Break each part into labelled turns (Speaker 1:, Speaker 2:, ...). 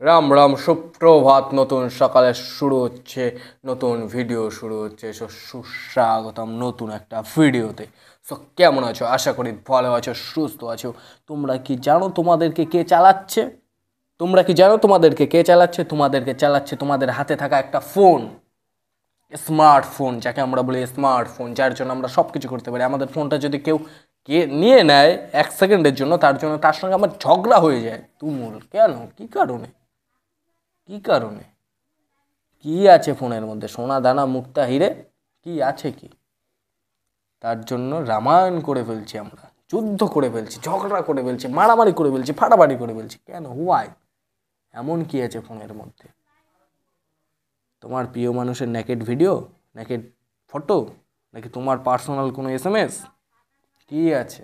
Speaker 1: রাম রাম সুপ্রভাত। নতুন সকালে শুরু হচ্ছে, নতুন ভিডিও শুরু হচ্ছে। সুস্বাগতম নতুন একটা ভিডিওতে। কেমন আছো? আশা করি ভালো আছো, সুস্থ আছো। তোমরা কি জানো তোমাদেরকে কে চালাচ্ছে? তোমাদেরকে চালাচ্ছে তোমাদের হাতে থাকা একটা ফোন, স্মার্টফোন, যাকে আমরা বলি স্মার্টফোন, যার জন্য আমরা সব কিছু করতে পারি। আমাদের ফোনটা যদি কেউ নিয়ে নেয় 1 সেকেন্ডের জন্য, তার সঙ্গে আমার ঝগড়া হয়ে যায় তুমুল। কেন? কি কারণে? কি আছে ফোনের মধ্যে? সোনা দানা মুক্তা হিরে কি আছে? কি তার জন্য রামায়ণ করে ফেলছি আমরা, যুদ্ধ করে ফেলছি, ঝগড়া করে ফেলছি, মারামারি করে ফেলছি, ফাটাফাটি করে ফেলছি। কেন? হোয়াই? এমন কি আছে ফোনের মধ্যে? তোমার প্রিয় মানুষের নেকেড ভিডিও, নেকেড ফটো, নাকি তোমার পার্সোনাল কোনো SMS? কি আছে?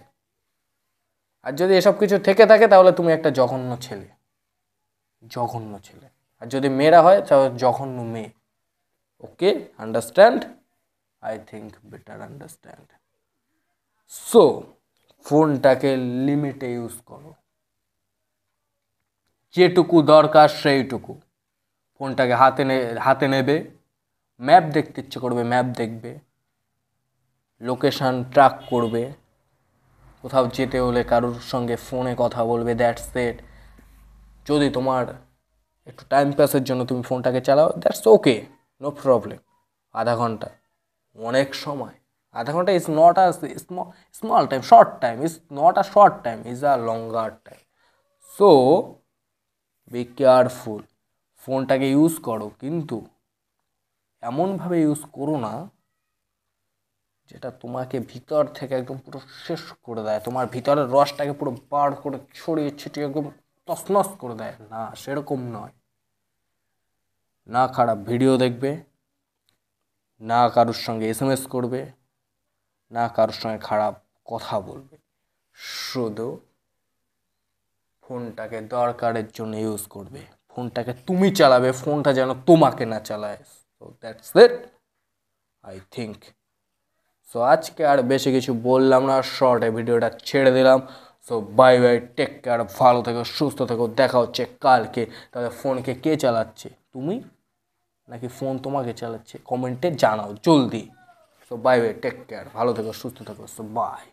Speaker 1: আর যদি এসব কিছু থেকে থাকে তাহলে তুমি একটা জঘন্য ছেলে, জঘন্য ছেলে। আর যদি মেয়েরা হয় তাহলে জঘন্য মেয়ে। Okay, understand? I think better understand. So ফোনটাকে লিমিটে ইউজ করো, যেটুকু দরকার সেইটুকু। ফোনটাকে হাতে নেবে, ম্যাপ দেখতে ইচ্ছে করবে ম্যাপ দেখবে, লোকেশান ট্র্যাক করবে, কোথাও যেতে হলে কারোর সঙ্গে ফোনে কথা বলবে, দ্যাটস ইট। যদি তোমার একটু টাইম পাসের জন্য তুমি ফোনটাকে চালাও, দ্যাটস ওকে, নো প্রবলেম। আধা ঘন্টা অনেক সময়। আধা ঘন্টা is not a small time, short time is not a short time, is a longer time. So be careful. ফোনটাকে ইউজ করো, কিন্তু এমনভাবে ইউজ করো না যেটা তোমাকে ভিতর থেকে একদম পুরো শেষ করে দেয়, তোমার ভিতরের রসটাকে পুরো বার করে ছড়িয়ে ছিটিয়ে একদম তছনছ করে দেয়। না, সেরকম নয়। না খারাপ ভিডিও দেখবে, না কারোর সঙ্গে SMS করবে, না কারোর সঙ্গে খারাপ কথা বলবে। শুধু ফোনটাকে দরকারের জন্য ইউজ করবে। ফোনটাকে তুমি চালাবে, ফোনটা যেন তোমাকে না চালায়। So that's it, I think. So আজকে আর বেশি কিছু বললাম না, শর্টে ভিডিওটা ছেড়ে দিলাম। So bye bye, take care, ভালো থেকো, সুস্থ থেকো। দেখা হচ্ছে কালকে। তাহলে ফোনকে কে চালাচ্ছে, তুমি নাকি ফোন তোমাকে চালাচ্ছে? কমেন্টে জানাও জলদি। So bye bye, take care, ভালো থেকো, সুস্থ থেকো। So by.